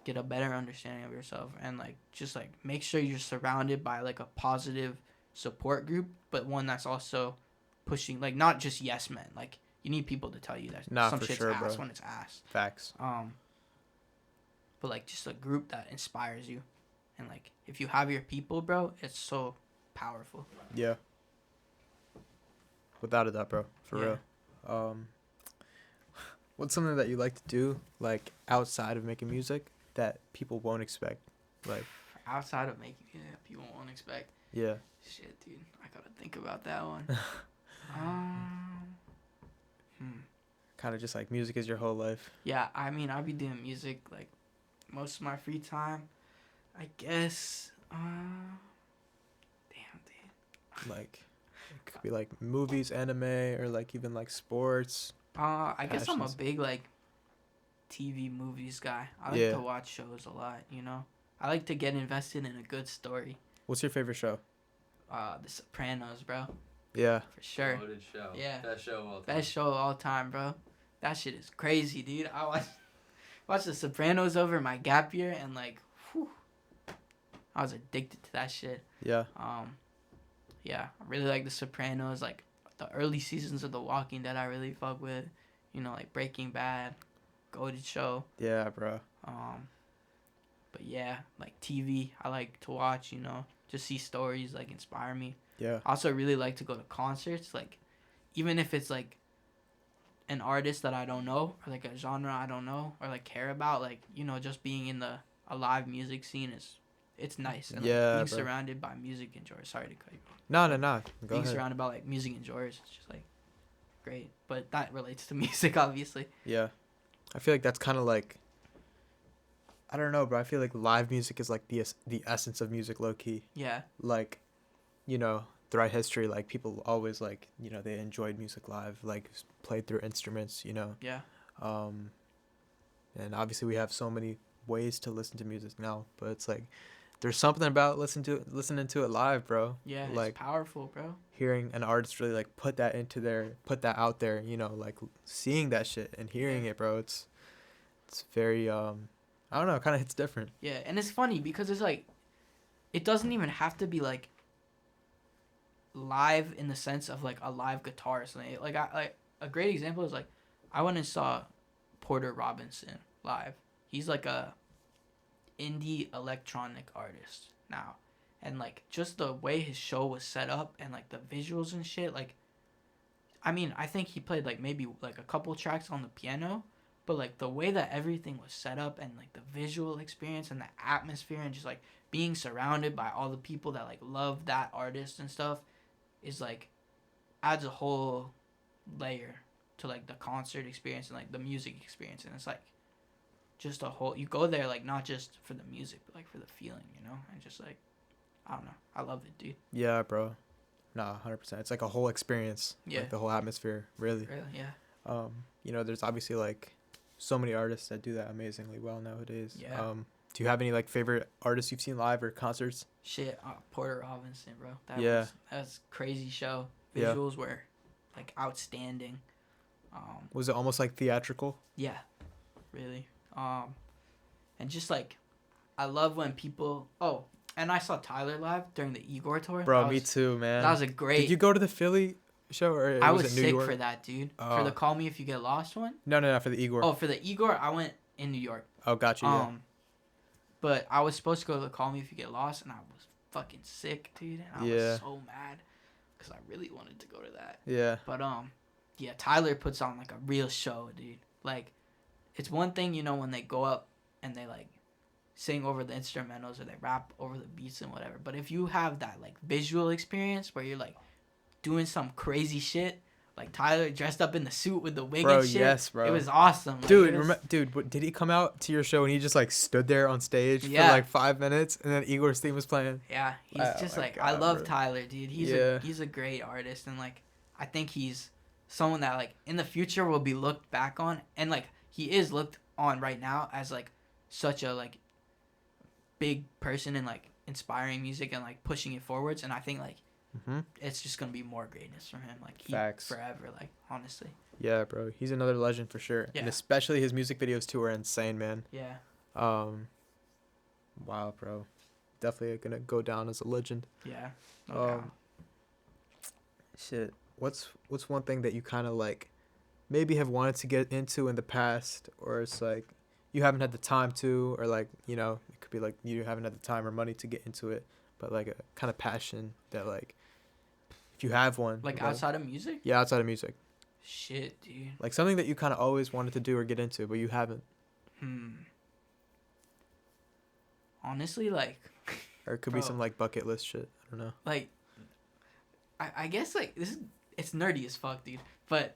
get a better understanding of yourself, and like just like make sure you're surrounded by like a positive support group, but one that's also pushing, like not just yes men. Like you need people to tell you that some shit's sure, ass bro. when it's ass. Facts. But like just a group that inspires you, and like if you have your people, bro, it's so powerful. Yeah. Without a doubt, bro. For Yeah. real. What's something that you like to do, like outside of making music, that people won't expect? Like Outside of making music, people won't expect. Yeah. Shit, dude, I gotta think about that one. Kind of just like music is your whole life. Yeah, I mean, I'll be doing music like most of my free time. I guess. Damn, dude. Like it could be like movies, anime, or like even like sports. I guess I'm a Passions. big like TV movies guy. I like to watch shows a lot. You know, I like to get invested in a good story. What's your favorite show? The Sopranos, bro. Yeah. For sure. Loaded show. Yeah. Best show of all time. Best show of all time, bro. That shit is crazy, dude. I watched The Sopranos over my gap year, and like, whew, I was addicted to that shit. Yeah. Yeah, I really like The Sopranos. Like the early seasons of The Walking Dead, I really fuck with. You know, like Breaking Bad, goated show. Yeah, bro. But yeah, like TV, I like to watch. You know, just see stories like inspire me. Yeah. I also really like to go to concerts, like even if it's like an artist that I don't know, or like a genre I don't know or like care about, like, you know, just being in a live music scene it's nice. And Yeah, like, being bro. surrounded by music enjoyers. Sorry to cut you off. No. Go Being ahead. surrounded by like music enjoyers is just like great. But that relates to music, obviously. Yeah. I feel like that's kind of like, I don't know, bro. I feel like live music is like the essence of music, low key. Yeah. Like, you know, throughout history, like people always like, you know, they enjoyed music live, like played through instruments, you know. Yeah. And obviously we have so many ways to listen to music now, but it's like there's something about listening to it live, bro. Yeah, like it's powerful, bro. hearing an artist really like put that out there, you know, like seeing that shit and hearing it, bro. It's very I don't know, kind of hits different. Yeah, and it's funny because it's like it doesn't even have to be like live in the sense of like a live guitar or something. Like a great example is like I went and saw Porter Robinson live. He's like a indie electronic artist now, and like just the way his show was set up and like the visuals and shit, like I mean, I think he played like maybe like a couple tracks on the piano, but like the way that everything was set up and like the visual experience and the atmosphere and just like being surrounded by all the people that like love that artist and stuff is like adds a whole layer to like the concert experience and like the music experience. And it's like just a whole, you go there like not just for the music but like for the feeling, you know, and just like I don't know, I love it, dude. Yeah, bro. Nah, 100%. It's like a whole experience. Yeah. Like the whole atmosphere, really. Yeah. You know, there's obviously like so many artists that do that amazingly well nowadays. Yeah. Do you have any like favorite artists you've seen live or concerts? Shit, Porter Robinson, bro. That Yeah. was crazy show. Yeah. Visuals were like outstanding. Was it almost like theatrical? Yeah, really. And just like, I love when people. Oh, and I saw Tyler live during the Igor tour. Bro, me too, man. That was a great. Did you go to the Philly show or I was was it New sick York? for that, dude. For the Call Me If You Get Lost one. No, for the Igor. Oh, for the Igor, I went in New York. Oh, got you. Yeah. But I was supposed to go to the Call Me If You Get Lost, and I was fucking sick, dude. And I was so mad because I really wanted to go to that. Yeah. But yeah, Tyler puts on like a real show, dude. Like, it's one thing, you know, when they go up and they like sing over the instrumentals or they rap over the beats and whatever. But if you have that like visual experience where you're like doing some crazy shit, like Tyler dressed up in the suit with the wig and shit. Yes, bro. It was awesome. Like, Dude, did he come out to your show and he just like stood there on stage for like 5 minutes and then Igor's theme was playing? Yeah, he's just like, God, I love Tyler, dude. He's a great artist, and like I think he's someone that like in the future will be looked back on, and like he is looked on right now as like such a like big person and like inspiring music and like pushing it forwards, and I think like it's just gonna be more greatness from him, like forever, like honestly. Yeah, bro, he's another legend for sure. Yeah. And especially his music videos too are insane, man. Yeah. Wow, bro, definitely gonna go down as a legend. Yeah. No doubt. Shit, what's one thing that you kind of like maybe have wanted to get into in the past, or it's like you haven't had the time to, or like, you know, it could be like you haven't had the time or money to get into it, but like a kind of passion that like if you have one, like outside of music? Yeah, outside of music. Shit, dude. Like something that you kind of always wanted to do or get into, but you haven't. Honestly, like. Or it could be some like bucket list shit. I don't know. Like, I guess like it's nerdy as fuck, dude. But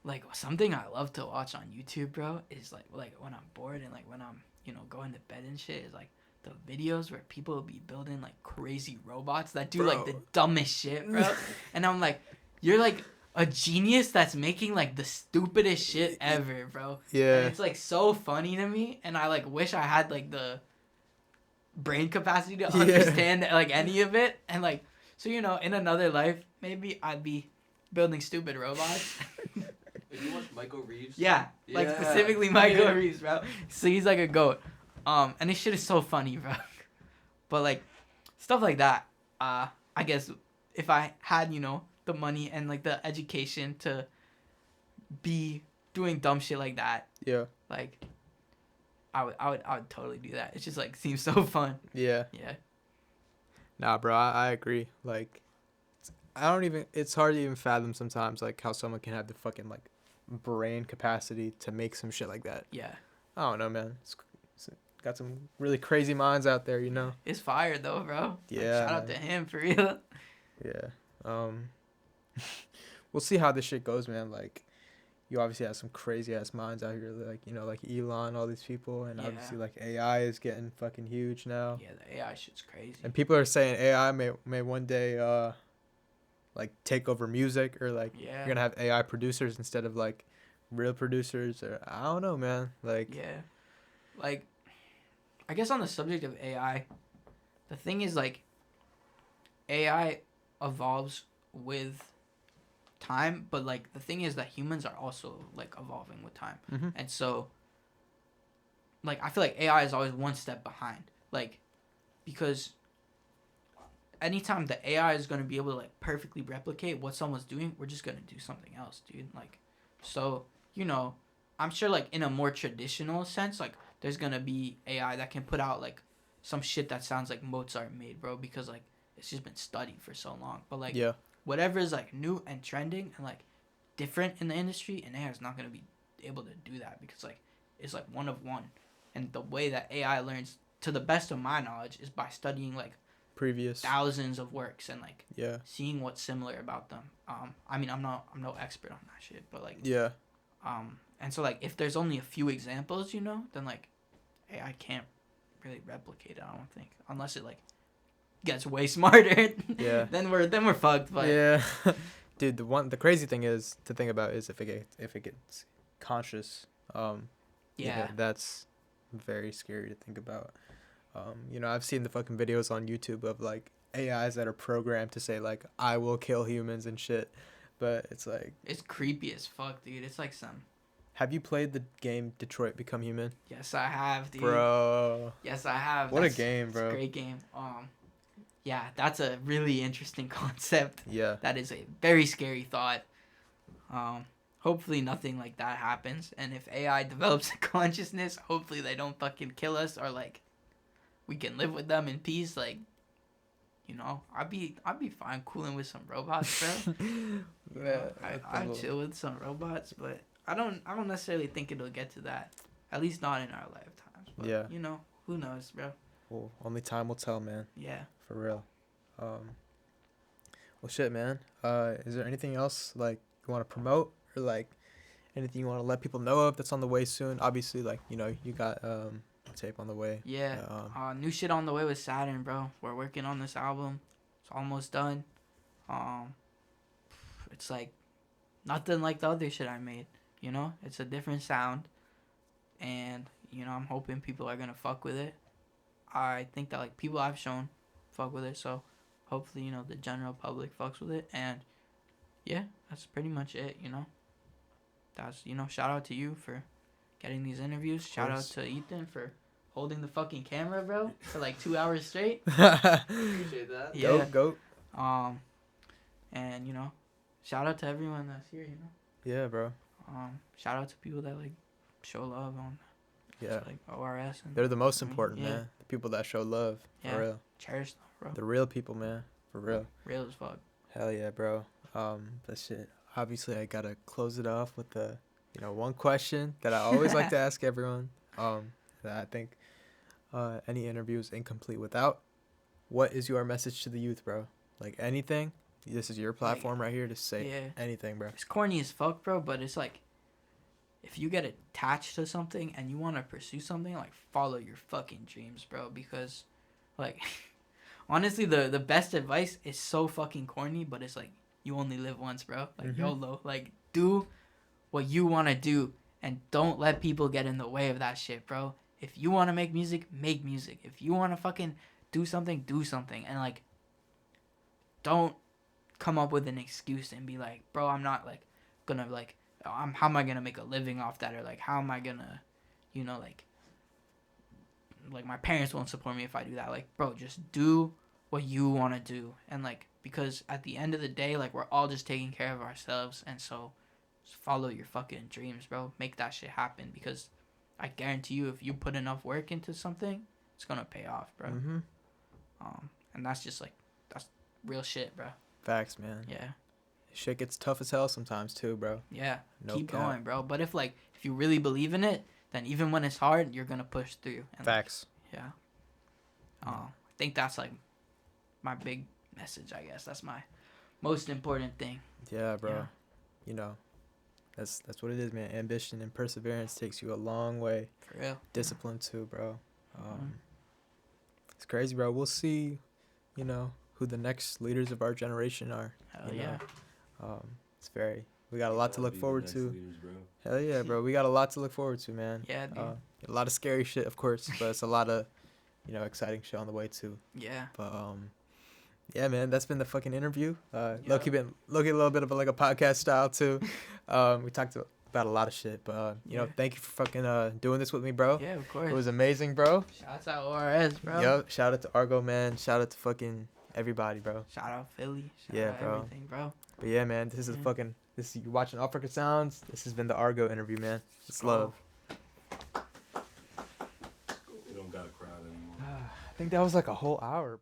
like something I love to watch on YouTube, bro, is like when I'm bored and like when I'm, you know, going to bed and shit, is like the videos where people will be building like crazy robots that do like the dumbest shit, bro. And I'm like, you're like a genius that's making like the stupidest shit ever, bro. Yeah. And it's like so funny to me, and I like wish I had like the brain capacity to understand like any of it, and like, so, you know, in another life maybe I'd be building stupid robots. You watch Michael Reeves? Yeah, like specifically Michael Reeves, bro. So he's like a goat. And this shit is so funny, bro. But like stuff like that, I guess if I had, you know, the money and like the education to be doing dumb shit like that, like I would totally do that. It just like seems so fun. Yeah. Nah, bro, I agree. Like, it's hard to even fathom sometimes like how someone can have the fucking like brain capacity to make some shit like that. Yeah. I don't know, man. It's got some really crazy minds out there, you know. It's fire though, bro. Yeah. Like, shout out to him for real. Yeah. We'll see how this shit goes, man. Like, you obviously have some crazy ass minds out here, like, you know, like Elon, all these people, and obviously like AI is getting fucking huge now. Yeah, the AI shit's crazy. And people are saying AI may one day like take over music, or like you're gonna have AI producers instead of like real producers, or I don't know, man. Like, like I guess on the subject of AI, the thing is like AI evolves with time, but like the thing is that humans are also like evolving with time. And so like I feel like AI is always one step behind, like, because anytime the AI is going to be able to like perfectly replicate what someone's doing, we're just going to do something else, dude. Like, so, you know, I'm sure like in a more traditional sense, like there's going to be AI that can put out like some shit that sounds like Mozart made, bro, because like it's just been studied for so long. But like whatever is like new and trending and like different in the industry, and AI is not going to be able to do that because like it's like one of one. And the way that AI learns, to the best of my knowledge, is by studying like previous thousands of works and like yeah, seeing what's similar about them. I mean, I'm no expert on that shit, but like yeah, and so like if there's only a few examples, you know, then like AI can't really replicate it, I don't think, unless it like gets way smarter. Yeah. then we're fucked. But yeah, dude, the crazy thing is to think about is if it gets conscious, yeah, that's very scary to think about. You know, I've seen the fucking videos on YouTube of like AIs that are programmed to say like I will kill humans and shit. But it's like, It's creepy as fuck, dude. It's like some. have you played the game Detroit Become Human? Yes, I have, dude. Bro. Yes, I have. What a game, bro. It's a great game. Yeah, that's a really interesting concept. Yeah. That is a very scary thought. Hopefully nothing like that happens. And if AI develops a consciousness, hopefully they don't fucking kill us, or like we can live with them in peace. Like, you know, I'd be fine cooling with some robots, bro. Yeah, I'd chill with some robots, but I don't necessarily think it'll get to that. At least not in our lifetimes. But, yeah. you know, who knows, bro? Well, only time will tell, man. Yeah. For real. Well, shit, man. Is there anything else like you want to promote, or like anything you want to let people know of that's on the way soon? Obviously, like, you know, you got tape on the way. Yeah. New shit on the way with Saturn, bro. We're working on this album. It's almost done. It's like nothing like the other shit I made. You know, it's a different sound, and you know, I'm hoping people are gonna fuck with it. I think that like people I've shown fuck with it, so hopefully, you know, the general public fucks with it. And yeah, that's pretty much it. You know, that's, you know, shout out to you for getting these interviews. Shout out to Ethan for holding the fucking camera, bro, for like 2 hours straight. Appreciate that. Yeah. Goat. And you know, shout out to everyone that's here. You know. Yeah, bro. Shout out to people that like show love on. Yeah. Like ORS. And They're the most important, yeah. man. The people that show love. For Yeah. real. Cherish them, bro. The real people, man. For real. Real as fuck. Hell yeah, bro. But shit. Obviously, I gotta close it off with the, you know, one question that I always like to ask everyone. That I think any interview is incomplete without. What is your message to the youth, bro? Like anything. This is your platform right here to say anything, bro. It's corny as fuck, bro, but it's like, if you get attached to something and you want to pursue something, like, follow your fucking dreams, bro. Because, like, honestly, the best advice is so fucking corny, but it's like, you only live once, bro. Like, YOLO. Like, do what you want to do, and don't let people get in the way of that shit, bro. If you want to make music, make music. If you want to fucking do something, do something. And, like, don't come up with an excuse and be like, bro, I'm not, like, gonna, like, how am I gonna make a living off that? Or, like, how am I gonna, you know, like, my parents won't support me if I do that. Like, bro, just do what you want to do. And, like, because at the end of the day, like, we're all just taking care of ourselves. And so just follow your fucking dreams, bro. Make that shit happen, because I guarantee you, if you put enough work into something, it's gonna pay off, bro. And that's just, like, that's real shit, bro. Facts, man. Yeah. Shit gets tough as hell sometimes too, bro. Yeah. No Keep cap. going, bro. But if you really believe in it, then even when it's hard, you're gonna push through. And, Facts. Like, yeah. I think that's, like, my big message, I guess. That's my most important thing. Yeah, bro. Yeah. You know, that's what it is, man. Ambition and perseverance takes you a long way. For real. Discipline too, bro. It's crazy, bro. We'll see, you know, who the next leaders of our generation are. Hell you yeah. know? We got a lot to look forward to. Leaders, bro. Hell yeah, bro. We got a lot to look forward to, man. Yeah, dude. A lot of scary shit, of course, but it's a lot of, you know, exciting shit on the way too. Yeah. But yeah, man, that's been the fucking interview. Loki a little bit of like a podcast style too. We talked about a lot of shit, but you know, thank you for fucking doing this with me, bro. Yeah, of course. It was amazing, bro. Shouts out ORS, bro. Yo, shout out to Argo, man. Shout out to fucking everybody, bro. Shout out Philly. Shout Yeah, out bro. everything, bro. But yeah, man, this is you're watching Off Record Sounds. This has been the Argo interview, man. It's love. We don't got a crowd anymore. I think that was like a whole hour, bro.